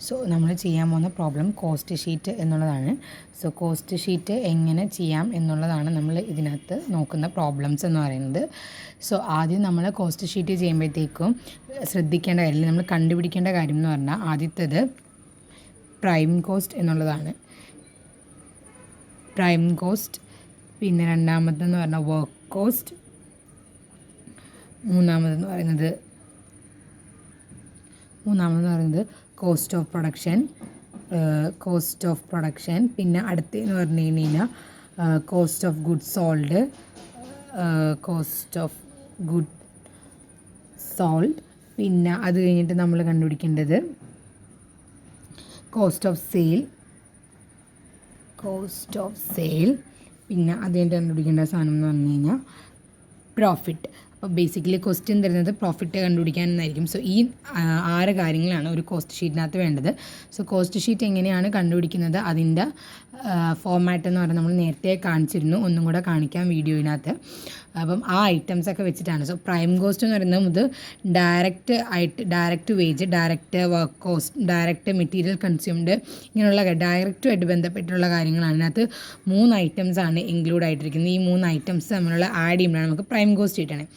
So നമ്മൾ ചെയ്യാൻ പോകുന്ന പ്രോബ്ലം കോസ്റ്റ് ഷീറ്റ് എന്നുള്ളതാണ്. സോ കോസ്റ്റ് ഷീറ്റ് എങ്ങനെ ചെയ്യാം എന്നുള്ളതാണ് നമ്മൾ ഇതിനകത്ത് നോക്കുന്ന പ്രോബ്ലംസ് എന്ന് പറയുന്നത്. സോ ആദ്യം നമ്മൾ കോസ്റ്റ് ഷീറ്റ് ചെയ്യുമ്പോഴത്തേക്കും ശ്രദ്ധിക്കേണ്ട കാര്യം, നമ്മൾ കണ്ടുപിടിക്കേണ്ട കാര്യം എന്ന് പറഞ്ഞാൽ ആദ്യത്തേത് പ്രൈം കോസ്റ്റ് എന്നുള്ളതാണ്. പ്രൈം കോസ്റ്റ്, പിന്നെ രണ്ടാമതെന്ന് പറഞ്ഞാൽ വർക്ക് കോസ്റ്റ്, മൂന്നാമതെന്ന് പറയുന്നത് കോസ്റ്റ് ഓഫ് പ്രൊഡക്ഷൻ, പിന്നെ അടുത്തെന്ന് പറഞ്ഞു കഴിഞ്ഞാൽ കോസ്റ്റ് ഓഫ് ഗുഡ് സോൾഡ്, പിന്നെ അത് കഴിഞ്ഞിട്ട് നമ്മൾ കണ്ടുപിടിക്കേണ്ടത് കോസ്റ്റ് ഓഫ് സെയിൽ, പിന്നെ അത് കഴിഞ്ഞിട്ട് കണ്ടുപിടിക്കേണ്ട സാധനം എന്ന് പറഞ്ഞു കഴിഞ്ഞാൽ പ്രോഫിറ്റ്. അപ്പോൾ ബേസിക്കലി ക്വസ്റ്റ്യൻ തരുന്നത് പ്രോഫിറ്റ് കണ്ടുപിടിക്കാനെന്നായിരിക്കും. സോ ഈ 6 കാര്യങ്ങളാണ് ഒരു കോസ്റ്റ് ഷീറ്റിനകത്ത് വേണ്ടത്. സോ കോസ്റ്റ് ഷീറ്റ് എങ്ങനെയാണ് കണ്ടുപിടിക്കുന്നത്, അതിൻ്റെ ഫോർമാറ്റ് എന്ന് പറഞ്ഞാൽ നമ്മൾ നേരത്തെ കാണിച്ചിരുന്നു, ഒന്നും കൂടെ കാണിക്കാം വീഡിയോയിനകത്ത്. അപ്പം ആ ഐറ്റംസൊക്കെ വെച്ചിട്ടാണ്. സോ പ്രൈം കോസ്റ്റ് എന്ന് പറയുന്നത് direct wage, direct work cost, direct material consumed, ഇങ്ങനെയുള്ള ഡയറക്റ്റുമായിട്ട് ബന്ധപ്പെട്ടുള്ള കാര്യങ്ങളാണ്. അതിനകത്ത് 3 ഐറ്റംസാണ് ഇൻക്ലൂഡ് ആയിട്ടിരിക്കുന്നത്. ഈ 3 ഐറ്റംസ് തമ്മിലുള്ള ആഡ് ചെയ്യുമ്പോഴാണ് നമുക്ക് പ്രൈം കോസ്റ്റ് കിട്ടണേ.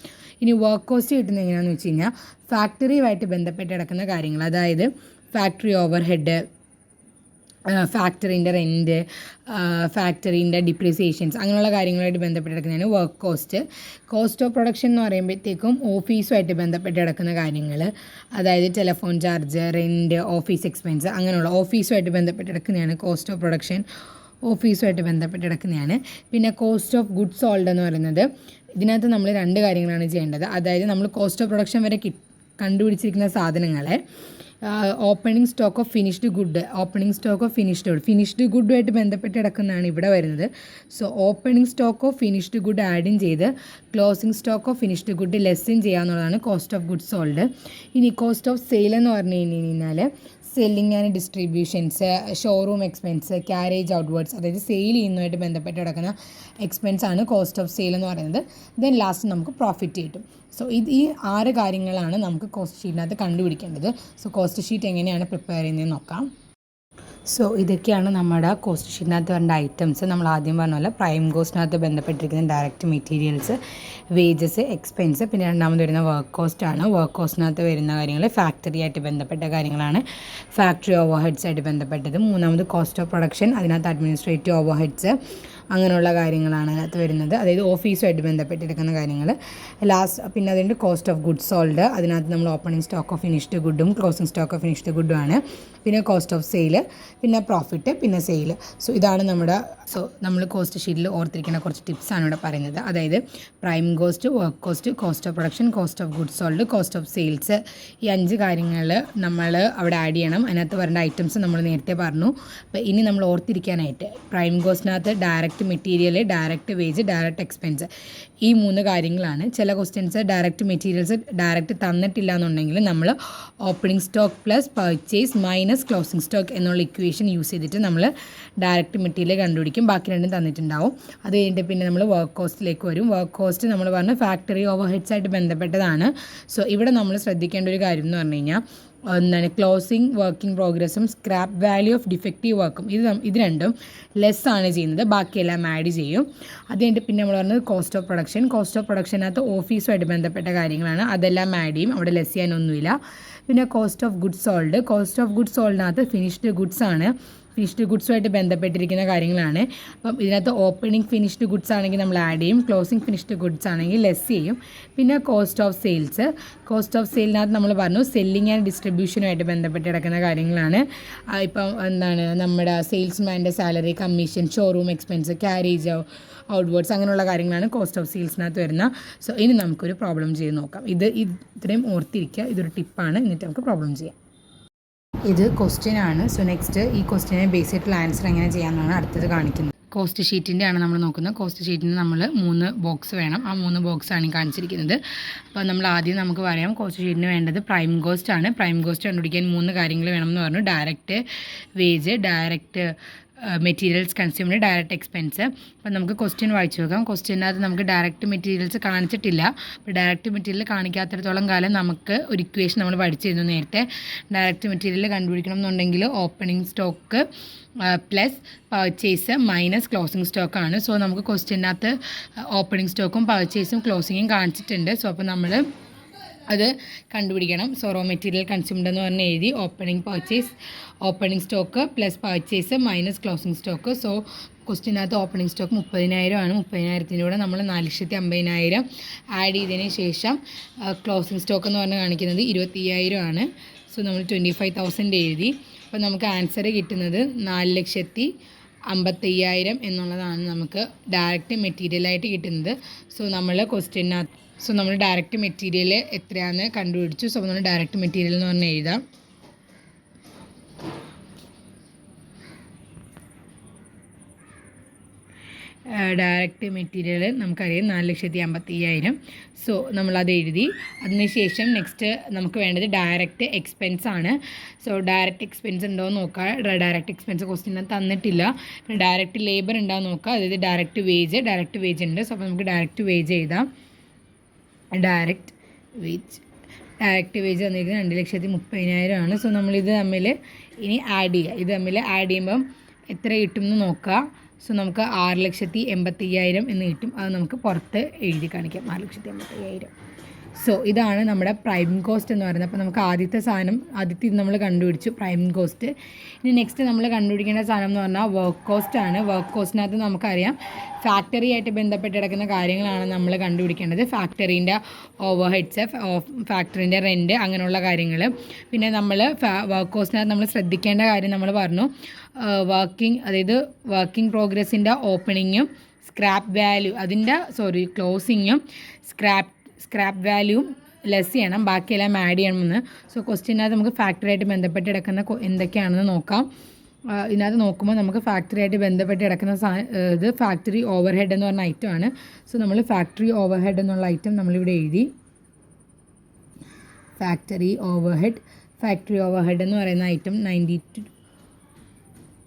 ഇനി വർക്ക് കോസ്റ്റ് കിട്ടുന്നത് എങ്ങനെയാണെന്ന് വെച്ച് കഴിഞ്ഞാൽ ഫാക്ടറിയുമായിട്ട് ബന്ധപ്പെട്ട് കിടക്കുന്ന കാര്യങ്ങൾ, അതായത് ഫാക്ടറി ഓവർ ഹെഡ്, ഫാക്ടറിൻ്റെ റെൻറ്റ്, ഫാക്ടറിൻ്റെ ഡിപ്രിസിയേഷൻസ്, അങ്ങനെയുള്ള കാര്യങ്ങളുമായിട്ട് ബന്ധപ്പെട്ട് കിടക്കുന്നതാണ് work cost. Cost of production എന്ന് പറയുമ്പോഴത്തേക്കും ഓഫീസുമായിട്ട് ബന്ധപ്പെട്ട് കിടക്കുന്ന കാര്യങ്ങൾ, അതായത് telephone charge, rent, office expense, അങ്ങനെയുള്ള ഓഫീസുമായിട്ട് ബന്ധപ്പെട്ട് കിടക്കുന്നതാണ് കോസ്റ്റ് ഓഫ് പ്രൊഡക്ഷൻ. ഓഫീസുമായിട്ട് ബന്ധപ്പെട്ട് കിടക്കുന്നതാണ്. പിന്നെ കോസ്റ്റ് ഓഫ് ഗുഡ്സ് സോൾഡ് എന്ന് പറയുന്നത്, ഇതിനകത്ത് നമ്മൾ 2 കാര്യങ്ങളാണ് ചെയ്യേണ്ടത്. അതായത് നമ്മൾ കോസ്റ്റ് ഓഫ് പ്രൊഡക്ഷൻ വരെ കണ്ടുപിടിച്ചിരിക്കുന്ന സാധനങ്ങളെ ഓപ്പണിംഗ് സ്റ്റോക്ക് ഓഫ് ഫിനിഷ്ഡ് ഗുഡുമായിട്ട് ബന്ധപ്പെട്ട് കിടക്കുന്നതാണ് ഇവിടെ വരുന്നത്. So opening stock of finished good ആഡും ചെയ്ത് closing stock of finished good ലെസ്സും ചെയ്യാന്നുള്ളതാണ് കോസ്റ്റ് ഓഫ് ഗുഡ്സ് സോൾഡ്. ഇനി കോസ്റ്റ് ഓഫ് സെയിൽ എന്ന് പറഞ്ഞു കഴിഞ്ഞാൽ selling and distributions, showroom expense, carriage outwards, അതായത് സെയിൽ ചെയ്യുന്നതുമായിട്ട് ബന്ധപ്പെട്ട് കിടക്കുന്ന എക്സ്പെൻസ് ആണ് കോസ്റ്റ് ഓഫ് സെയിൽ എന്ന് പറയുന്നത്. ദെൻ ലാസ്റ്റ് നമുക്ക് പ്രോഫിറ്റ് കിട്ടും. സോ ഈ 6 കാര്യങ്ങളാണ് നമുക്ക് കോസ്റ്റ് ഷീറ്റിനകത്ത് കണ്ടുപിടിക്കേണ്ടത്. സോ കോസ്റ്റ് ഷീറ്റ് എങ്ങനെയാണ് പ്രിപ്പയർ ചെയ്യുന്നതെന്ന് നോക്കാം. സോ ഇതൊക്കെയാണ് നമ്മുടെ കോസ്റ്റ് ഷീറ്റിനകത്ത് വരേണ്ട ഐറ്റംസ്. നമ്മൾ ആദ്യം പറഞ്ഞ പോലെ പ്രൈം കോസ്റ്റിനകത്ത് ബന്ധപ്പെട്ടിരിക്കുന്ന ഡയറക്റ്റ് മെറ്റീരിയൽസ്, വേജസ്, എക്സ്പെൻസ്, പിന്നെ രണ്ടാമത് വരുന്ന വർക്ക് കോസ്റ്റാണ്. വർക്ക് കോസ്റ്റിനകത്ത് വരുന്ന കാര്യങ്ങൾ ഫാക്ടറിയായിട്ട് ബന്ധപ്പെട്ട കാര്യങ്ങളാണ്, ഫാക്ടറി ഓവർ ഹെഡ്സായിട്ട് ബന്ധപ്പെട്ടത്. മൂന്നാമത് കോസ്റ്റ് ഓഫ് പ്രൊഡക്ഷൻ, അതിനകത്ത് അഡ്മിനിസ്ട്രേറ്റീവ് ഓവർ ഹെഡ്സ്, അങ്ങനെയുള്ള കാര്യങ്ങളാണ് അതിനകത്ത് വരുന്നത്, അതായത് ഓഫീസുമായിട്ട് ബന്ധപ്പെട്ടിരിക്കുന്ന കാര്യങ്ങൾ. പിന്നെ അതിൻ്റെ കോസ്റ്റ് ഓഫ് ഗുഡ്സ് സോൾഡ്, അതിനകത്ത് നമ്മൾ ഓപ്പണിംഗ് സ്റ്റോക്ക് ഓഫ് ഫിനിഷ്ഡ് ഗുഡും ക്ലോസിംഗ് സ്റ്റോക്ക് ഓഫ് ഫിനിഷ്ഡ് ഗുഡുമാണ്. പിന്നെ കോസ്റ്റ് ഓഫ് സെയിൽ, പിന്നെ പ്രോഫിറ്റ്, പിന്നെ സെയിൽ. സോ ഇതാണ് നമ്മൾ കോസ്റ്റ് ഷീറ്റിൽ ഓർത്തിരിക്കുന്ന കുറച്ച് ടിപ്സാണ് ഇവിടെ പറയുന്നത്. അതായത് prime cost, work cost, cost of production, cost of goods sold, cost of sales, ഈ 5 കാര്യങ്ങൾ നമ്മൾ അവിടെ ആഡ് ചെയ്യണം. അതിനകത്ത് വരേണ്ട ഐറ്റംസ് നമ്മൾ നേരത്തെ പറഞ്ഞു. അപ്പോൾ ഇനി നമ്മൾ ഓർത്തിരിക്കാനായിട്ട് പ്രൈം കോസ്റ്റിനകത്ത് direct material, direct wage, direct expense, ഈ 3 കാര്യങ്ങളാണ്. ചില ക്വസ്റ്റ്യൻസ് ഡയറക്റ്റ് മെറ്റീരിയൽസ് ഡയറക്റ്റ് തന്നിട്ടില്ല എന്നുണ്ടെങ്കിൽ നമ്മൾ opening stock plus purchase minus closing stock എന്നുള്ള ഇക്വേഷൻ യൂസ് ചെയ്തിട്ട് നമ്മൾ ഡയറക്റ്റ് മെറ്റീരിയൽ കണ്ടുപിടിക്കും. ബാക്കി രണ്ടും തന്നിട്ടുണ്ടാവും. അത് കഴിഞ്ഞിട്ട് പിന്നെ നമ്മൾ വർക്ക് കോസ്റ്റിലേക്ക് വരും. വർക്ക് കോസ്റ്റ് നമ്മൾ പറഞ്ഞ ഫാക്ടറി ഓവർ ഹെഡ്സായിട്ട് ബന്ധപ്പെട്ടതാണ്. സോ ഇവിടെ നമ്മൾ ശ്രദ്ധിക്കേണ്ട ഒരു കാര്യം എന്ന് പറഞ്ഞു കഴിഞ്ഞാൽ ക്ലോസിംഗ് വർക്കിംഗ് പ്രോഗ്രസ്സും സ്ക്രാപ്പ് വാല്യൂ ഓഫ് ഡിഫക്റ്റീവ് വർക്കും, ഇത് രണ്ടും ലെസ്സാണ് ചെയ്യുന്നത്, ബാക്കിയെല്ലാം ആഡ് ചെയ്യും. അത് കഴിഞ്ഞിട്ട് പിന്നെ നമ്മൾ പറഞ്ഞത് കോസ്റ്റ് ഓഫ് പ്രൊഡക്ഷനകത്ത് ഓഫീസുമായിട്ട് ബന്ധപ്പെട്ട കാര്യങ്ങളാണ്, അതെല്ലാം ആഡ് ചെയ്യും, അവിടെ ലെസ് ചെയ്യാനൊന്നുമില്ല. പിന്നെ കോസ്റ്റ് ഓഫ് ഗുഡ്സ് സോൾഡിനകത്ത് ഫിനിഷ്ഡ് ഗുഡ്സ് ആണ്, ഫിനിഷ്ഡ് ഗുഡ്സുമായിട്ട് ബന്ധപ്പെട്ടിരിക്കുന്ന കാര്യങ്ങളാണ്. അപ്പം ഇതിനകത്ത് ഓപ്പണിംഗ് ഫിനിഷ്ഡ് ഗുഡ്സ് ആണെങ്കിൽ നമ്മൾ ആഡ് ചെയ്യും, ക്ലോസിംഗ് ഫിനിഷ്ഡ് ഗുഡ്സ് ആണെങ്കിൽ ലെസ് ചെയ്യും. പിന്നെ കോസ്റ്റ് ഓഫ് സെയിലിനകത്ത് നമ്മൾ പറഞ്ഞു സെല്ലിംഗ് ആൻഡ് ഡിസ്ട്രിബ്യൂഷനുമായിട്ട് ബന്ധപ്പെട്ട് കിടക്കുന്ന കാര്യങ്ങളാണ്. ഇപ്പം നമ്മുടെ സെയിൽസ്മാൻ്റെ salary, commission, showroom expense, carriage outwards, അങ്ങനെയുള്ള കാര്യങ്ങളാണ് കോസ്റ്റ് ഓഫ് സെയിൽസിനകത്ത് വരുന്ന. സോ ഇനി നമുക്കൊരു പ്രോബ്ലം ചെയ്ത് നോക്കാം. ഇത്രയും ഓർത്തിരിക്കുക, ഇതൊരു ടിപ്പാണ്. എന്നിട്ട് നമുക്ക് പ്രോബ്ലം ചെയ്യാം. ഇത് ക്വസ്റ്റ്യൻ ആണ്. സോ നെക്സ്റ്റ് ഈ ക്വസ്റ്റ്യനെ ബേസ് ചെയ്തിട്ടുള്ള ആൻസർ എങ്ങനെ ചെയ്യാമെന്നാണ് അടുത്തത് കാണിക്കുന്നത്. കോസ്റ്റ് ഷീറ്റിൻ്റെ ആണ് നമ്മൾ നോക്കുന്നത്. കോസ്റ്റ് ഷീറ്റിന് നമ്മൾ 3 ബോക്സ് വേണം. ആ 3 ബോക്സാണ് ഈ കാണിച്ചിരിക്കുന്നത്. അപ്പോൾ നമ്മൾ ആദ്യം നമുക്ക് പറയാം കോസ്റ്റ് ഷീറ്റിന് വേണ്ടത് പ്രൈം കോസ്റ്റ് ആണ്. പ്രൈം കോസ്റ്റ് കണ്ടുപിടിക്കാൻ 3 കാര്യങ്ങൾ വേണമെന്ന് പറഞ്ഞു. Direct wage, direct materials consumed direct expense. അപ്പോൾ നമുക്ക് ക്വസ്റ്റ്യൻ വായിച്ചു നോക്കാം. ക്വസ്റ്റ്യനകത്ത് നമുക്ക് ഡയറക്റ്റ് മെറ്റീരിയൽസ് കാണിച്ചിട്ടില്ല. അപ്പോൾ ഡയറക്റ്റ് മെറ്റീരിയൽ കാണിക്കാത്തിടത്തോളം കാലം നമുക്ക് ഒരു ഇക്വേഷൻ നമ്മൾ പഠിച്ചിരുന്നു നേരത്തെ. ഡയറക്റ്റ് മെറ്റീരിയൽ കണ്ടുപിടിക്കണം എന്നുണ്ടെങ്കിൽ opening stock plus purchase minus closing സ്റ്റോക്കാണ്. സോ നമുക്ക് ക്വസ്റ്റ്യനകത്ത് ഓപ്പണിംഗ് സ്റ്റോക്കും പർച്ചേസും ക്ലോസിങ്ങും കാണിച്ചിട്ടുണ്ട്. സോ അപ്പോൾ നമ്മൾ അത് കണ്ടുപിടിക്കണം. സോ റോ മെറ്റീരിയൽ കൺസ്യൂംഡ് എന്ന് പറഞ്ഞ് എഴുതി opening stock plus purchase minus closing stock. So ക്വസ്റ്റ്യനകത്ത് ഓപ്പണിംഗ് സ്റ്റോക്ക് 30,000 ആണ്. 30,000 കൂടെ നമ്മൾ 4,50,000 ആഡ് ചെയ്തതിന് ശേഷം ക്ലോസിംഗ് സ്റ്റോക്ക് എന്ന് പറഞ്ഞ് കാണിക്കുന്നത് 25,000 ആണ്. സോ നമ്മൾ 25,000 എഴുതി. അപ്പോൾ നമുക്ക് ആൻസർ കിട്ടുന്നത് 4,50,000 എന്നുള്ളതാണ് നമുക്ക് ഡയറക്റ്റ് മെറ്റീരിയലായിട്ട് കിട്ടുന്നത്. സോ നമ്മൾ ഡയറക്റ്റ് മെറ്റീരിയൽ എത്രയാണെന്ന് കണ്ടുപിടിച്ചു. സോ നമ്മൾ ഡയറക്റ്റ് മെറ്റീരിയൽ എന്ന് പറഞ്ഞ് എഴുതാം. ഡയറക്റ്റ് മെറ്റീരിയൽ നമുക്കറിയാം 4,50,000. സോ നമ്മളത് എഴുതി. അതിനുശേഷം നെക്സ്റ്റ് നമുക്ക് വേണ്ടത് ഡയറക്റ്റ് എക്സ്പെൻസ് ആണ്. സോ ഡയറക്റ്റ് എക്സ്പെൻസ് ഉണ്ടോ എന്ന് നോക്കുക. ഡയറക്റ്റ് എക്സ്പെൻസ് ക്വസ്റ്റ്യൻ തന്നിട്ടില്ല. ഡയറക്റ്റ് ലേബർ ഉണ്ടാവും നോക്കുക. അതായത് ഡയറക്റ്റ് വേജ് ഉണ്ട്. സോ അപ്പോൾ നമുക്ക് ഡയറക്റ്റ് വേജ് എഴുതാം. ഡയറക്റ്റ് വേജ് തന്നിരിക്കുന്നത് 2,30,000 ആണ്. സോ നമ്മളിത് തമ്മിൽ ഇനി ആഡ് ചെയ്യുക. ഇത് തമ്മിൽ ആഡ് ചെയ്യുമ്പം എത്ര കിട്ടും എന്ന് നോക്കുക. സോ നമുക്ക് 6,80,000 എന്ന് കിട്ടും. അത് നമുക്ക് പുറത്ത് എഴുതി കാണിക്കാം 6,80,000. സോ ഇതാണ് നമ്മുടെ പ്രൈം കോസ്റ്റ് എന്ന് പറയുന്നത്. അപ്പോൾ നമുക്ക് ആദ്യത്തെ ഇത് നമ്മൾ കണ്ടുപിടിച്ചു പ്രൈം കോസ്റ്റ്. ഇനി നെക്സ്റ്റ് നമ്മൾ കണ്ടുപിടിക്കേണ്ട സാധനം എന്ന് പറഞ്ഞാൽ വർക്ക് കോസ്റ്റ് ആണ്. വർക്ക് കോസ്റ്റിനകത്ത് നമുക്കറിയാം ഫാക്ടറി ആയിട്ട് ബന്ധപ്പെട്ട് കിടക്കുന്ന കാര്യങ്ങളാണ് നമ്മൾ കണ്ടുപിടിക്കേണ്ടത്. ഫാക്ടറീൻ്റെ ഓവർഹെഡ്സ്, ഫാക്ടറിൻ്റെ റെൻറ്റ്, അങ്ങനെയുള്ള കാര്യങ്ങൾ. പിന്നെ നമ്മൾ വർക്ക് കോസ്റ്റിനകത്ത് നമ്മൾ ശ്രദ്ധിക്കേണ്ട കാര്യം നമ്മൾ പറഞ്ഞു. വർക്കിംഗ് പ്രോഗ്രസിൻ്റെ ഓപ്പണിങ്ങും ക്ലോസിങ്ങും സ്ക്രാപ്പ് വാല്യൂവും ലെസ് ചെയ്യണം, ബാക്കിയെല്ലാം ആഡ് ചെയ്യണമെന്ന്. സോ ക്വസ്റ്റ്യനകത്ത് നമുക്ക് ഫാക്ടറിയായിട്ട് ബന്ധപ്പെട്ട് കിടക്കുന്ന എന്തൊക്കെയാണെന്ന് നോക്കാം. ഇതിനകത്ത് നോക്കുമ്പോൾ നമുക്ക് ഫാക്ടറിയായിട്ട് ബന്ധപ്പെട്ട് കിടക്കുന്ന ഇത് ഫാക്ടറി ഓവർഹെഡ് എന്ന് പറഞ്ഞ ഐറ്റം ആണ്. സോ നമ്മൾ ഫാക്ടറി ഓവർഹെഡ് എന്നുള്ള ഐറ്റം നമ്മളിവിടെ എഴുതി. ഫാക്ടറി ഓവർഹെഡ് എന്ന് പറയുന്ന ഐറ്റം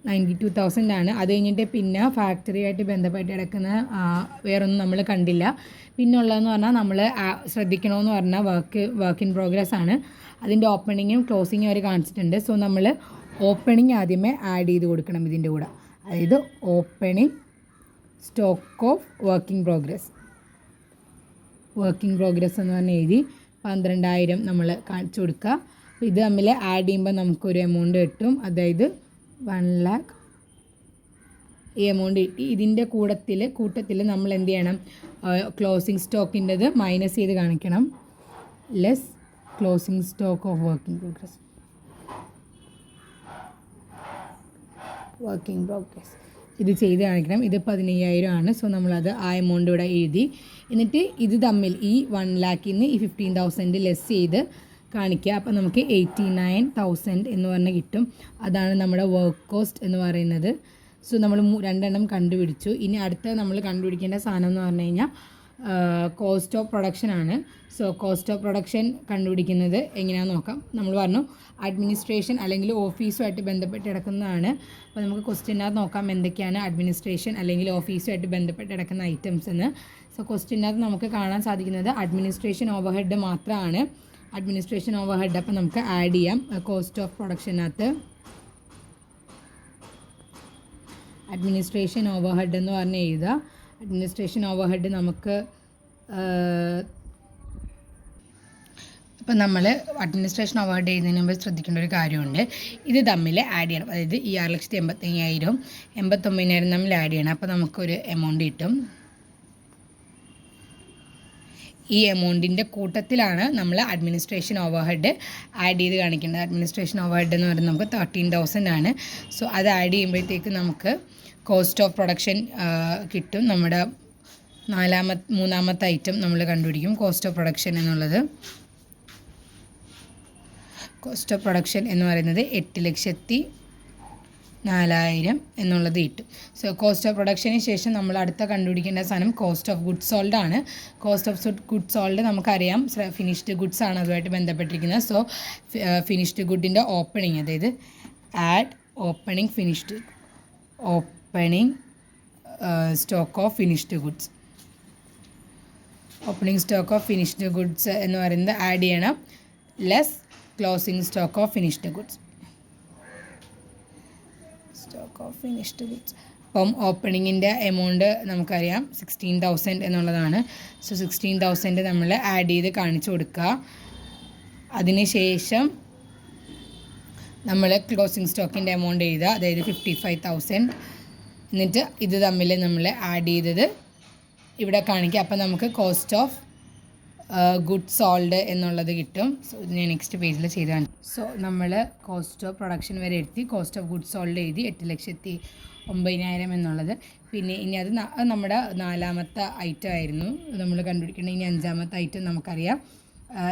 92,000 ആണ്. അത് കഴിഞ്ഞിട്ട് പിന്നെ ഫാക്ടറിയായിട്ട് ബന്ധപ്പെട്ട് കിടക്കുന്ന വേറൊന്നും നമ്മൾ കണ്ടില്ല. പിന്നെ ഉള്ളതെന്ന് പറഞ്ഞാൽ നമ്മൾ ശ്രദ്ധിക്കണമെന്ന് പറഞ്ഞാൽ വർക്ക് ഇൻ പ്രോഗ്രസ് ആണ്. അതിൻ്റെ ഓപ്പണിങ്ങും ക്ലോസിങ്ങും അവർ കാണിച്ചിട്ടുണ്ട്. സോ നമ്മൾ ഓപ്പണിങ് ആദ്യമേ ആഡ് ചെയ്ത് കൊടുക്കണം ഇതിൻ്റെ കൂടെ. അതായത് opening stock of working progress എന്ന് പറഞ്ഞ് എഴുതി 12,000 നമ്മൾ കാണിച്ചു കൊടുക്കുക. അപ്പോൾ ഇത് തമ്മിൽ ആഡ് ചെയ്യുമ്പോൾ നമുക്കൊരു എമൗണ്ട് കിട്ടും. അതായത് 1 lakh ഈ എമൗണ്ട് കിട്ടി. ഇതിൻ്റെ കൂട്ടത്തിൽ നമ്മൾ എന്ത് ചെയ്യണം? ക്ലോസിംഗ് സ്റ്റോക്കിൻ്റെത് മൈനസ് ചെയ്ത് കാണിക്കണം. Less closing stock of working progress ഇത് ചെയ്ത് കാണിക്കണം. ഇത് 15,000 ആണ്. സോ നമ്മളത് ആ എമൗണ്ട് ഇവിടെ എഴുതി. എന്നിട്ട് ഇത് തമ്മിൽ ഈ 1 lakhൽ നിന്ന് ഈ 15,000 ലെസ് ചെയ്ത് കാണിക്കുക. അപ്പോൾ നമുക്ക് 89,000 എന്ന് പറഞ്ഞ് കിട്ടും. അതാണ് നമ്മുടെ വർക്ക് കോസ്റ്റ് എന്ന് പറയുന്നത്. സോ നമ്മൾ 2 കണ്ടുപിടിച്ചു. ഇനി അടുത്ത നമ്മൾ കണ്ടുപിടിക്കേണ്ട സാധനം എന്ന് പറഞ്ഞു കഴിഞ്ഞാൽ കോസ്റ്റ് ഓഫ് പ്രൊഡക്ഷൻ ആണ്. സോ കോസ്റ്റ് ഓഫ് പ്രൊഡക്ഷൻ കണ്ടുപിടിക്കുന്നത് എങ്ങനെയാണെന്ന് നോക്കാം. നമ്മൾ പറഞ്ഞു അഡ്മിനിസ്ട്രേഷൻ അല്ലെങ്കിൽ ഓഫീസുമായിട്ട് ബന്ധപ്പെട്ട് കിടക്കുന്നതാണ്. അപ്പോൾ നമുക്ക് ക്വസ്റ്റ്യനകത്ത് നോക്കാം എന്തൊക്കെയാണ് അഡ്മിനിസ്ട്രേഷൻ അല്ലെങ്കിൽ ഓഫീസുമായിട്ട് ബന്ധപ്പെട്ട് കിടക്കുന്ന ഐറ്റംസ് എന്ന്. സോ ക്വസ്റ്റ്യനകത്ത് നമുക്ക് കാണാൻ സാധിക്കുന്നത് അഡ്മിനിസ്ട്രേഷൻ ഓവർഹെഡ് മാത്രമാണ്. അഡ്മിനിസ്ട്രേഷൻ ഓവർഹെഡ് അപ്പോൾ നമുക്ക് ആഡ് ചെയ്യാം കോസ്റ്റ് ഓഫ് പ്രൊഡക്ഷനകത്ത്. അഡ്മിനിസ്ട്രേഷൻ ഓവർഹെഡ് എന്ന് പറഞ്ഞ് എഴുതുക. അഡ്മിനിസ്ട്രേഷൻ ഓവർഹെഡ് നമുക്ക് ഇപ്പം നമ്മൾ അഡ്മിനിസ്ട്രേഷൻ ഓവർഹെഡ് എഴുതുന്നതിന് മുമ്പ് ശ്രദ്ധിക്കേണ്ട ഒരു കാര്യമുണ്ട്. ഇത് തമ്മിൽ ആഡ് ചെയ്യണം. അതായത് ഈ 6,85,000 89,000 തമ്മിൽ ആഡ് ചെയ്യണം. അപ്പോൾ നമുക്കൊരു എമൗണ്ട് കിട്ടും. ഈ എമൗണ്ടിൻ്റെ കൂട്ടത്തിലാണ് നമ്മൾ അഡ്മിനിസ്ട്രേഷൻ ഓവർഹെഡ് ആഡ് ചെയ്ത് കാണിക്കേണ്ടത്. അഡ്മിനിസ്ട്രേഷൻ ഓവർഹെഡ് എന്ന് പറയുന്നത് നമുക്ക് 13,000 ആണ്. സോ അത് ആഡ് ചെയ്യുമ്പോഴത്തേക്ക് നമുക്ക് കോസ്റ്റ് ഓഫ് പ്രൊഡക്ഷൻ കിട്ടും. നമ്മുടെ മൂന്നാമത്തെ ഐറ്റം നമ്മൾ കണ്ടുപിടിക്കും കോസ്റ്റ് ഓഫ് പ്രൊഡക്ഷൻ എന്നുള്ളത്. കോസ്റ്റ് ഓഫ് പ്രൊഡക്ഷൻ എന്ന് പറയുന്നത് 8,04,000 എന്നുള്ളത് കിട്ടും. സോ കോസ്റ്റ് ഓഫ് പ്രൊഡക്ഷന് ശേഷം നമ്മൾ അടുത്ത കണ്ടുപിടിക്കേണ്ട സാധനം കോസ്റ്റ് ഓഫ് ഗുഡ്സ് സോൾഡ് ആണ്. കോസ്റ്റ് ഓഫ് ഗുഡ്സ് സോൾഡ് നമുക്കറിയാം ഫിനിഷ്ഡ് ഗുഡ്സ് ആണ് അതുമായിട്ട് ബന്ധപ്പെട്ടിരിക്കുന്നത്. സോ ഫിനിഷ്ഡ് ഗുഡിൻ്റെ ഓപ്പണിങ്, അതായത് add opening opening stock of finished goods. Opening stock of finished goods എന്ന് പറയുന്നത് ആഡ് ചെയ്യണം, less closing stock of finished goods. Stock of finished goods. അപ്പം ഓപ്പണിങ്ങിൻ്റെ amount നമുക്കറിയാം 16,000 എന്നുള്ളതാണ്. സോ 16,000 നമ്മൾ ആഡ് ചെയ്ത് കാണിച്ചു കൊടുക്കുക. അതിനുശേഷം നമ്മൾ ക്ലോസിംഗ് സ്റ്റോക്കിൻ്റെ എമൗണ്ട് എഴുതുക, അതായത് 55,000. എന്നിട്ട് ഇത് തമ്മിൽ നമ്മൾ ആഡ് ചെയ്തത് ഇവിടെ കാണിക്കുക. അപ്പോൾ നമുക്ക് കോസ്റ്റ് ഓഫ് ഗുഡ് സോൾഡ് എന്നുള്ളത് കിട്ടും. സോ ഇത് ഞാൻ നെക്സ്റ്റ് പേജിൽ ചെയ്താണ്. സോ നമ്മൾ കോസ്റ്റ് ഓഫ് പ്രൊഡക്ഷൻ വരെ എഴുതി, കോസ്റ്റ് ഓഫ് ഗുഡ് സോൾഡ് എഴുതി 8,09,000 എന്നുള്ളത്. പിന്നെ ഇനി അത് നമ്മുടെ 4ാമത്തെ ഐറ്റം ആയിരുന്നു നമ്മൾ കണ്ടുപിടിക്കേണ്ടത്. ഇനി 5ാമത്തെ ഐറ്റം നമുക്കറിയാം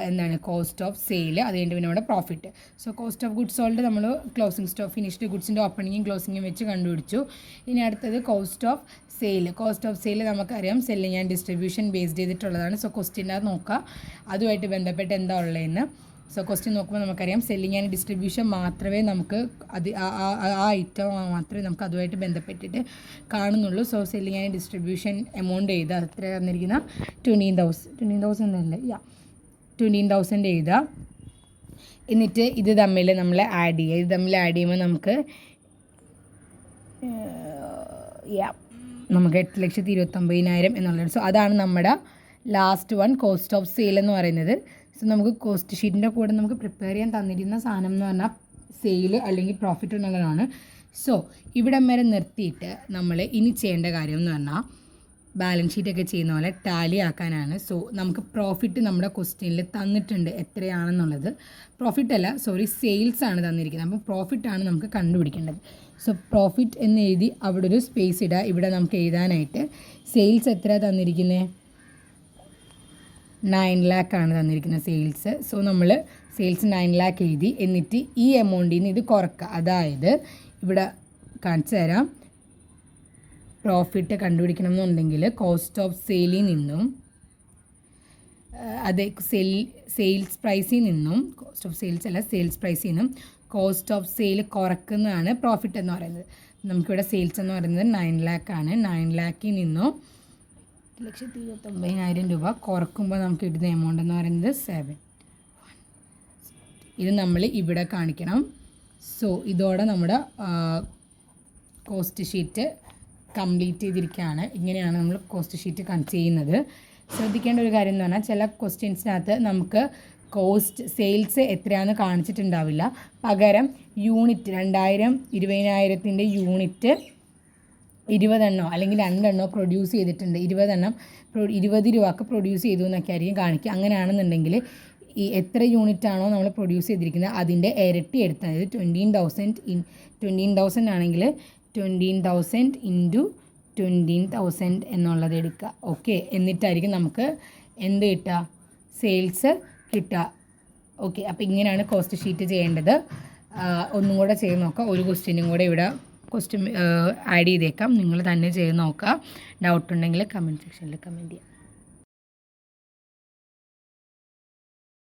എന്താണ്, കോസ്റ്റ് ഓഫ് സെയിൽ. അത് കഴിഞ്ഞിട്ട് പിന്നെ നമ്മുടെ profit. So cost of good sold നമ്മൾ ക്ലോസിംഗ് സ്റ്റോക്ക് ഫിനിഷ്ഡ് ഗുഡ്സിൻ്റെ ഓപ്പണിങ്ങും ക്ലോസിങ്ങും വെച്ച് കണ്ടുപിടിച്ചു. ഇനി അടുത്തത് cost of sale. Cost of sale നമുക്കറിയാം സെല്ലിങ് ആൻഡ് ഡിസ്ട്രിബ്യൂഷൻ ബേസ്ഡ് ചെയ്തിട്ടുള്ളതാണ്. സോ ക്വസ്റ്റ്യൻ അത് നോക്കുക, അതുമായിട്ട് ബന്ധപ്പെട്ട് എന്താ ഉള്ളതെന്ന്. സോ ക്വസ്റ്റ്യൻ നോക്കുമ്പോൾ നമുക്കറിയാം സെല്ലിങ് ആൻഡ് ഡിസ്ട്രിബ്യൂഷൻ മാത്രമേ നമുക്ക് അത് ആ ഐറ്റം മാത്രമേ നമുക്ക് അതുമായിട്ട് ബന്ധപ്പെട്ടിട്ട് കാണുന്നുള്ളൂ. So selling and distribution amount ചെയ്ത് അത്ര തന്നിരിക്കുന്ന 20,000 എന്നല്ലേ, 20,000 എഴുതുക. എന്നിട്ട് ഇത് തമ്മിൽ നമ്മൾ ആഡ് ചെയ്യുക. ഇത് തമ്മിൽ ആഡ് ചെയ്യുമ്പോൾ നമുക്ക് 8,29,000 എന്നുള്ളത്. സോ അതാണ് നമ്മുടെ last one, cost of sale എന്ന് പറയുന്നത്. സോ നമുക്ക് കോസ്റ്റ് ഷീറ്റിൻ്റെ കൂടെ നമുക്ക് പ്രിപ്പയർ ചെയ്യാൻ തന്നിരുന്ന സാധനം എന്ന് പറഞ്ഞാൽ സെയിൽ അല്ലെങ്കിൽ പ്രോഫിറ്റ് എന്നുള്ളതാണ്. സോ ഇവിടം വരെ നിർത്തിയിട്ട് നമ്മൾ ഇനി ചെയ്യേണ്ട കാര്യം എന്ന് പറഞ്ഞാൽ ബാലൻസ് ഷീറ്റൊക്കെ ചെയ്യുന്ന പോലെ ടാലി ആക്കാനാണ്. സോ നമുക്ക് പ്രോഫിറ്റ് നമ്മുടെ ക്വസ്റ്റ്യനിൽ തന്നിട്ടുണ്ട് എത്രയാണെന്നുള്ളത്. പ്രോഫിറ്റ് അല്ല, സെയിൽസ് ആണ് തന്നിരിക്കുന്നത്. അപ്പോൾ പ്രോഫിറ്റാണ് നമുക്ക് കണ്ടുപിടിക്കേണ്ടത്. സോ പ്രോഫിറ്റ് എന്ന് എഴുതി അവിടെ ഒരു സ്പേസ് ഇടുക. ഇവിടെ നമുക്ക് എഴുതാനായിട്ട് സെയിൽസ് എത്ര തന്നിരിക്കുന്നത്, 9 lakh ആണ് തന്നിരിക്കുന്നത് സെയിൽസ്. സോ നമ്മൾ സെയിൽസ് 9 lakh എഴുതി. എന്നിട്ട് ഈ എമൗണ്ടിൽ നിന്ന് ഇത് കുറക്കുക. അതായത് ഇവിടെ കാണിച്ചു തരാം, പ്രോഫിറ്റ് കണ്ടുപിടിക്കണം എന്നുണ്ടെങ്കിൽ കോസ്റ്റ് ഓഫ് സെയിലിൽ നിന്നും അതെ സെയിൽസ് പ്രൈസിൽ നിന്നും, കോസ്റ്റ് ഓഫ് സെയിൽസ് അല്ല സെയിൽസ് പ്രൈസിൽ നിന്നും കോസ്റ്റ് ഓഫ് സെയിൽ കുറക്കുന്നതാണ് പ്രോഫിറ്റ് എന്ന് പറയുന്നത്. നമുക്കിവിടെ സെയിൽസ് എന്ന് പറയുന്നത് 9 lakh ആണ്. 9 lakh നിന്നും 1,29,000 രൂപ കുറക്കുമ്പോൾ നമുക്ക് കിട്ടുന്ന എമൗണ്ട് എന്ന് പറയുന്നത് 7. ഇത് നമ്മൾ ഇവിടെ കാണിക്കണം. സോ ഇതോടെ നമ്മുടെ കോസ്റ്റ് ഷീറ്റ് കംപ്ലീറ്റ് ചെയ്തിരിക്കുകയാണ്. ഇങ്ങനെയാണ് നമ്മൾ കോസ്റ്റ് ഷീറ്റ് ചെയ്യുന്നത്. ശ്രദ്ധിക്കേണ്ട ഒരു കാര്യം എന്ന് പറഞ്ഞാൽ ചില ക്വസ്റ്റ്യൻസിനകത്ത് നമുക്ക് കോസ്റ്റ് സെയിൽസ് എത്രയാണെന്ന് കാണിച്ചിട്ടുണ്ടാവില്ല. പകരം യൂണിറ്റ് 20,000 യൂണിറ്റ് 20 എണ്ണോ അല്ലെങ്കിൽ 2 എണ്ണോ പ്രൊഡ്യൂസ് ചെയ്തിട്ടുണ്ട്, 20 എണ്ണം 20 രൂപക്ക് പ്രൊഡ്യൂസ് ചെയ്തു എന്നൊക്കെ ആയിരിക്കും കാണിക്കുക. അങ്ങനെയാണെന്നുണ്ടെങ്കിൽ ഈ എത്ര യൂണിറ്റ് ആണോ നമ്മൾ പ്രൊഡ്യൂസ് ചെയ്തിരിക്കുന്നത് അതിൻ്റെ ഇരട്ടി എടുത്താൽ, അതായത് 20,000 ആണെങ്കിൽ 20,000 ഇൻറ്റു 20,000 എന്നുള്ളത് എടുക്കുക. ഓക്കെ, എന്നിട്ടായിരിക്കും നമുക്ക് എന്ത് കിട്ടുക, സെയിൽസ് കിട്ടുക. ഓക്കെ, അപ്പോൾ ഇങ്ങനെയാണ് കോസ്റ്റ് ഷീറ്റ് ചെയ്യേണ്ടത്. ഒന്നും കൂടെ ചെയ്ത് നോക്കാം. ഒരു ക്വസ്റ്റ്യനും കൂടെ ഇവിടെ ആഡ് ചെയ്തേക്കാം. നിങ്ങൾ തന്നെ ചെയ്ത് നോക്കുക. ഡൗട്ട് ഉണ്ടെങ്കിൽ കമൻറ്റ് സെക്ഷനിൽ കമൻറ്റ് ചെയ്യാം.